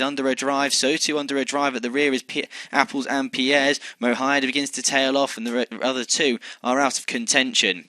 under a drive, so too under a drive at the rear is Apples and Pierre's. Mohide begins to tail off, and the other two are out of contention.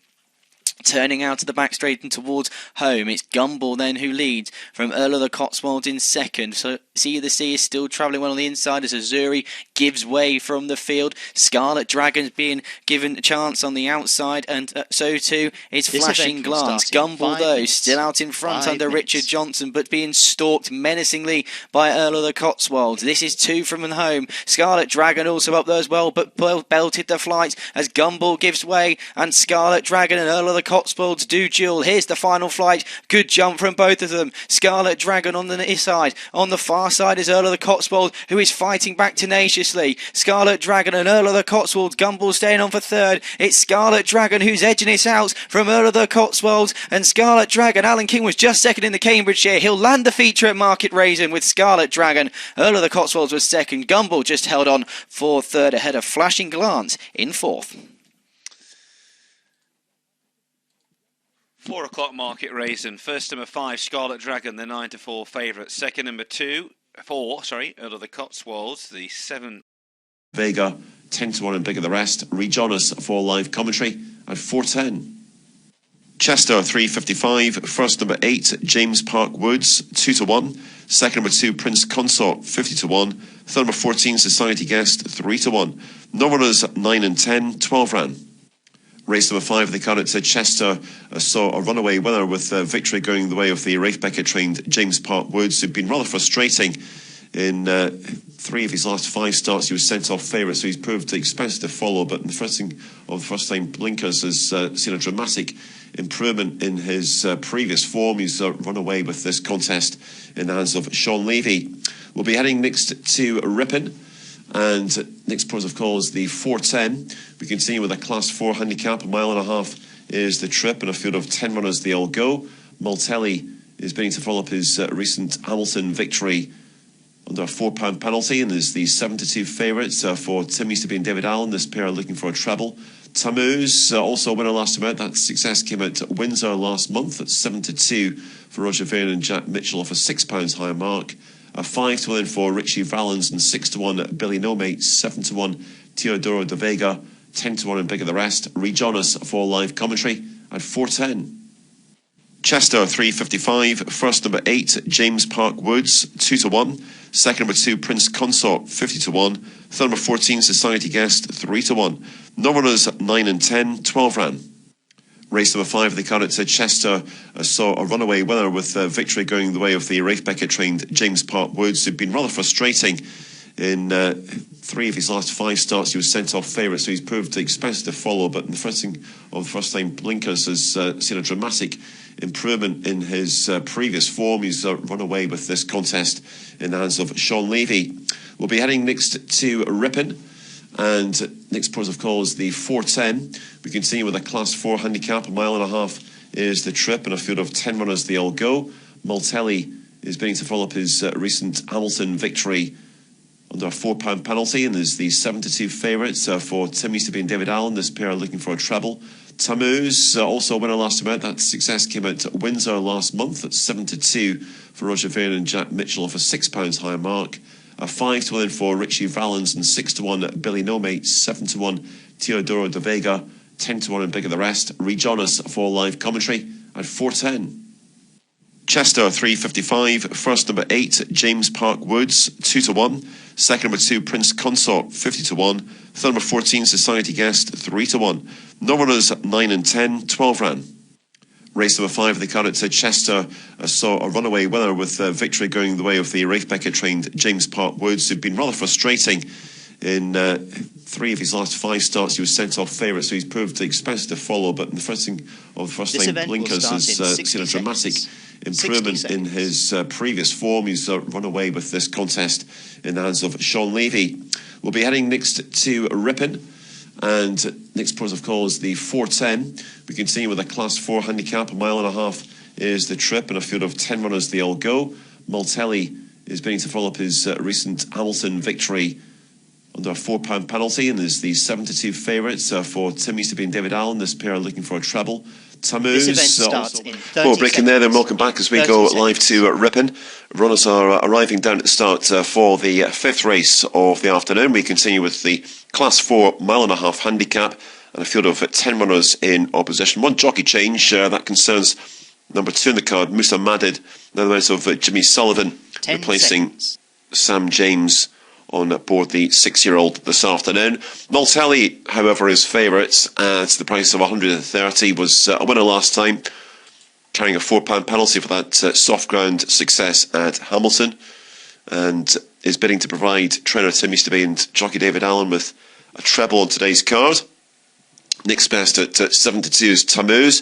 Turning out of the back straight and towards home, it's Gumball then who leads from Earl of the Cotswolds in second. So Sea the Sea is still travelling well on the inside as Azuri gives way from the field. Scarlet Dragon's being given a chance on the outside, and so too is Flashing Glance. Gumball though still out in front under Richard Johnson, but being stalked menacingly by Earl of the Cotswolds. This is two from home. Scarlet Dragon also up there as well, but belted the flight as Gumball gives way, and Scarlet Dragon and Earl of the Cotswolds do duel. Here's the final flight. Good jump from both of them. Scarlet Dragon on the near side. On the far side is Earl of the Cotswolds, who is fighting back tenaciously. Scarlet Dragon and Earl of the Cotswolds. Gumball staying on for third. It's Scarlet Dragon who's edging it out from Earl of the Cotswolds. And Scarlet Dragon, Alan King was just second in the Cambridgeshire. He'll land the feature at Market Raisin with Scarlet Dragon. Earl of the Cotswolds was second. Gumball just held on for third ahead of Flashing Glance in fourth. 4 o'clock Market Raisin. First number 5, Scarlet Dragon, the 9-4 favourite. Second number 4, Earl of the Cotswolds, the 7. Vega, 10-1 and bigger the rest. Rejoin us for live commentary at 4:10. Chester, 3.55. First number 8, James Park Woods, 2-1. Second number 2, Prince Consort, 50-1. Third number 14, Society Guest, 3-1. Northerners, 9 and 10, 12 ran. Race number 5, the card at Chester saw a runaway winner with victory going the way of the Rafe Beckett-trained James Park Woods, who'd been rather frustrating in 3 of his last 5 starts. He was sent off favourite, so he's proved expensive to follow, but in the first time blinkers has seen a dramatic improvement in his previous form. He's run away with this contest in the hands of Sean Levy. We'll be heading next to Ripon. And next pros of call is the 4:10. We continue with a class 4 handicap. 1.5 miles is the trip, and a field of 10 runners they all go. Maltelli is beginning to follow up his recent Hamilton victory under a £4 penalty, and is the 7-2 favourites for Tim Easterby and David Allen. This pair are looking for a treble. Tammuz, also a winner last time out. That success came out at Windsor last month at 7-2 for Roger Vaughan and Jack Mitchell off a £6 higher mark. A 5-1 for Richie Valens, and 6-1 Billy No Mate, 7-1 Teodoro de Vega, 10-1 and bigger the rest. Rejoin us for live commentary at 4:10. Chester, 3.55. First number 8, James Park Woods, 2-1. Second number 2, Prince Consort, 50-1. Third number 14, Society Guest, 3-1. Northerners, 9 and 10, 12 ran. Race number 5, the card at Chester saw a runaway winner with victory going the way of the Rafe Beckett-trained James Park Woods, who'd been rather frustrating in 3 of his last 5 starts. He was sent off favourite, so he's proved expensive to follow, but in the first time blinkers has seen a dramatic improvement in his previous form. He's run away with this contest in the hands of Sean Levy. We'll be heading next to Ripon. And next pros of call is the 4:10. We continue with a class 4 handicap. 1.5 miles is the trip, and a field of 10 runners they all go. Maltelli is beginning to follow up his recent Hamilton victory under a £4 penalty, and is the 7-2 favourites for Tim Easterby and David Allen. This pair are looking for a treble. Tammuz, also a winner last time out. That success came out at Windsor last month at 7-2 for Roger Vaughan and Jack Mitchell off a £6 higher mark. A 5-1 for Richie Valens, and 6-1 Billy No Mate, 7-1 Teodoro de Vega, 10-1 and bigger the rest. Rejoin us for live commentary at 4:10. Chester, 3.55. First number 8, James Park Woods, 2-1. Second number 2, Prince Consort, 50-1. Third number 14, Society Guest, 3-1. Northerners, 9 and 10, 12 ran. Race number 5, the card at Chester saw a runaway winner with victory going the way of the Rafe Beckett-trained James Park Woods, who'd been rather frustrating in 3 of his last 5 starts. He was sent off favourite, so he's proved expensive to follow, but in the first time blinkers has seen a dramatic improvement in his previous form. He's run away with this contest in the hands of Sean Levy. We'll be heading next to Ripon. And next pros of call is the 4:10. We continue with a class 4 handicap. 1.5 miles is the trip, and a field of 10 runners they all go. Maltelli is beginning to follow up his recent Hamilton victory under a £4 penalty, and there's the 7-2 favourites for Tim Used to be and David Allen. This pair are looking for a treble. This event starts in 30 breaking there, then welcome back as we go live to Ripon. Runners are arriving down at the start for the fifth race of the afternoon. We continue with the Class 4 1.5 mile handicap and a field of 10 runners in opposition. One jockey change, that concerns number 2 in the card, Musa Madid, now the mouse of Jimmy Sullivan, replacing Sam James on board the 6-year-old this afternoon. Maltelli, however, is favourite at the price of 130, was a winner last time, carrying a £4 penalty for that soft ground success at Hamilton, and is bidding to provide trainer Tim Used to be and jockey David Allen with a treble on today's card. Next best at 7-2 is Tammuz,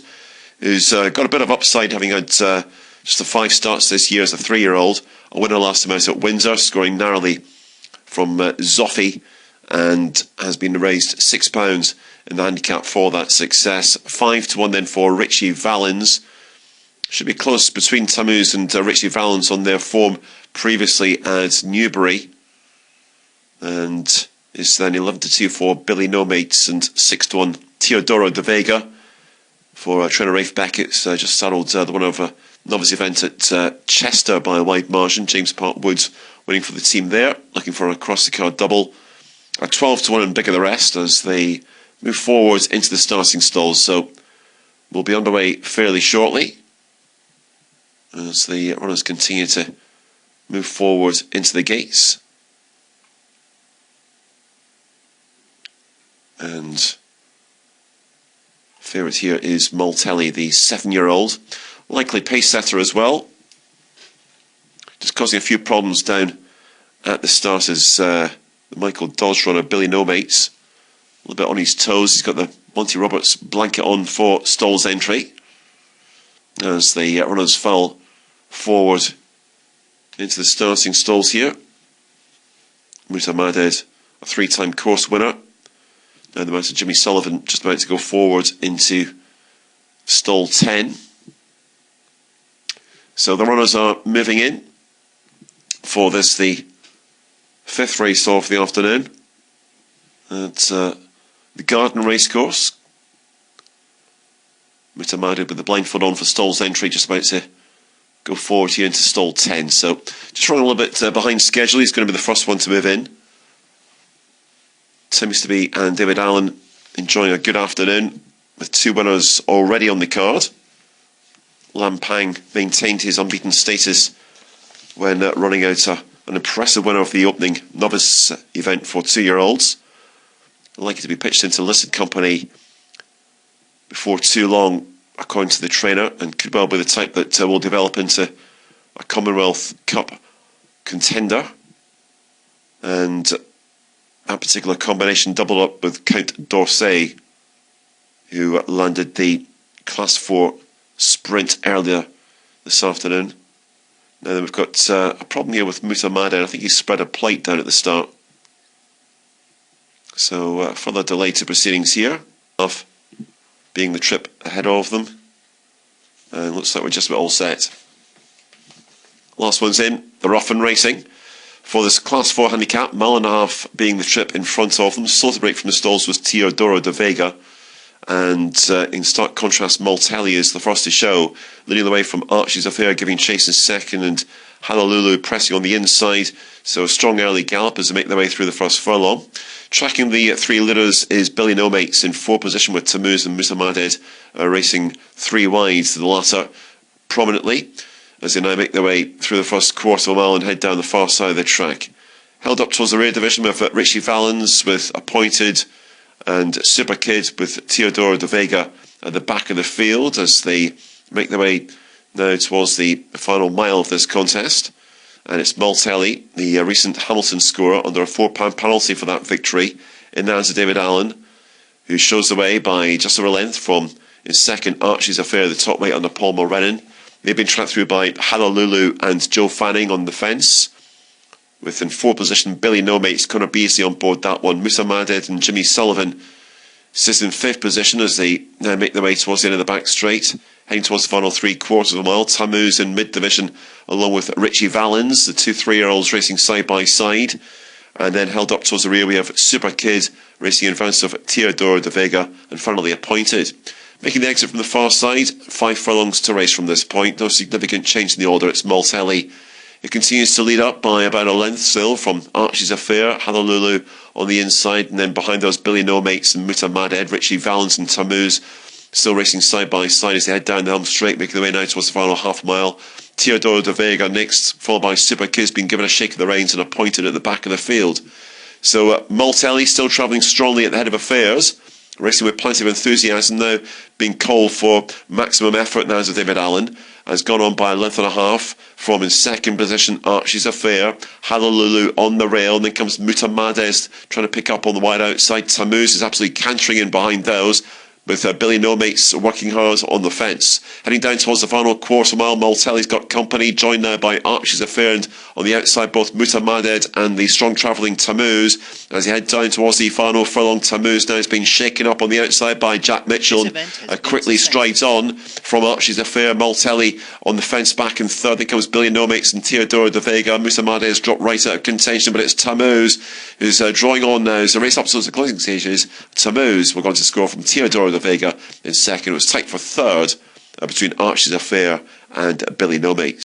who's got a bit of upside, having had just the 5 starts this year as a 3-year-old. A winner last time out at Windsor, scoring narrowly from Zoffi, and has been raised £6 in the handicap for that success. 5-1 then for Richie Valens. Should be close between Tammuz and Richie Valens on their form previously at Newbury. And is then 11-2 for Billy No Mates and 6-1 Teodoro de Vega for trainer Rafe Beckett's just saddled the one over novice event at Chester by a wide margin. James Park Woods winning for the team there, looking for a across the card double. A 12-1 and bigger the rest as they move forward into the starting stalls. So we'll be underway fairly shortly as the runners continue to move forward into the gates. And favourite here is Maltelli, the 7-year-old. Likely pace setter as well. Just causing a few problems down at the start is the Michael Dodge runner, Billy No Mates. A little bit on his toes. He's got the Monty Roberts blanket on for stalls entry as the runners fell forward into the starting stalls here. Musa Maded, a 3-time course winner. Now the mouse of Jimmy Sullivan just about to go forward into stall 10. So the runners are moving in for this, the 5th race of the afternoon at the Garden Racecourse. Mutamadid with the blindfold on for stalls entry, just about to go forward here into stall 10. So just running a little bit behind schedule. He's going to be the first one to move in. Tim Used to be and David Allen enjoying a good afternoon with 2 winners already on the card. Lampang maintained his unbeaten status when running out an impressive winner of the opening novice event for 2-year-olds. Likely to be pitched into listed company before too long, according to the trainer, and could well be the type that will develop into a Commonwealth Cup contender. And that particular combination doubled up with Count d'Orsay, who landed the Class 4 sprint earlier this afternoon. Now then we've got a problem here with Musa Madid. I think he spread a plate down at the start. So further delay to proceedings here, of being the trip ahead of them. And looks like we're just about all set. Last one's in, the Ruffin Racing. For this Class 4 handicap, 1.5 mile being the trip in front of them. Slow to break from the stalls was Teodoro de Vega. And in stark contrast, Maltelli is the first to show, leading the way from Archie's Affair, giving chase in second, and Honolulu pressing on the inside. So a strong early gallop as they make their way through the first furlong. Tracking the 3 leaders is Billy No Mates in 4 position with Tammuz and Musa Madid racing 3 wide, to the latter prominently as they now make their way through the first quarter of a mile and head down the far side of the track. Held up towards the rear division with Richie Valens with Appointed and Super Kid with Teodoro de Vega at the back of the field as they make their way now towards the final mile of this contest. And it's Maltelli, the recent Hamilton scorer, under a £4 penalty for that victory in the hands of David Allen, who shows the way by just over a length from in second Archie's Affair, the top weight under Paul Mulrennan. They've been tracked through by Honolulu and Joe Fanning on the fence. With in 4 position Billy No Mates, Connor Beasley on board that one. Musa Madid and Jimmy Sullivan sits in 5th position as they now make their way towards the end of the back straight, heading towards the final 3/4 of a mile. Tammuz in mid-division along with Richie Valens, the 2 3-year-olds racing side by side. And then held up towards the rear, we have Super Kid racing in front of Teodoro de Vega and finally Appointed. Making the exit from the far side, 5 furlongs to race from this point. No significant change in the order. It's Maltelli. It continues to lead up by about a length still from Archie's Affair, Honolulu on the inside, and then behind those Billy No Mates and Muta Maded, Richie Valens and Tammuz still racing side by side as they head down the home straight, making their way now towards the final half mile. Teodoro de Vega next, followed by Super Kid's been given a shake of the reins and Appointed at the back of the field. So Maltelli still travelling strongly at the head of affairs, racing with plenty of enthusiasm now, being called for maximum effort now as David Allen. Has gone on by a length and a half from in second position Archie's Affair, Honolulu on the rail, and then comes Muta Madez trying to pick up on the wide outside. Tammuz is absolutely cantering in behind those, with Billy No Mates working hard on the fence. Heading down towards the final quarter mile, Maltelli's got company, joined now by Archie's Affair, and on the outside both Muta Maded and the strong travelling Tammuz. As he head down towards the final furlong, Tammuz now has been shaken up on the outside by Jack Mitchell, and quickly strides on from Archie's Affair. Maltelli on the fence back in third. Then comes Billy No Mates and Teodoro de Vega. Muta Maded has dropped right out of contention, but it's Tammuz who's drawing on now as the race up towards the closing stages. Tammuz we're going to score from Teodoro de Vega in second. It was tight for third between Archie's Affair and Billy No Mates.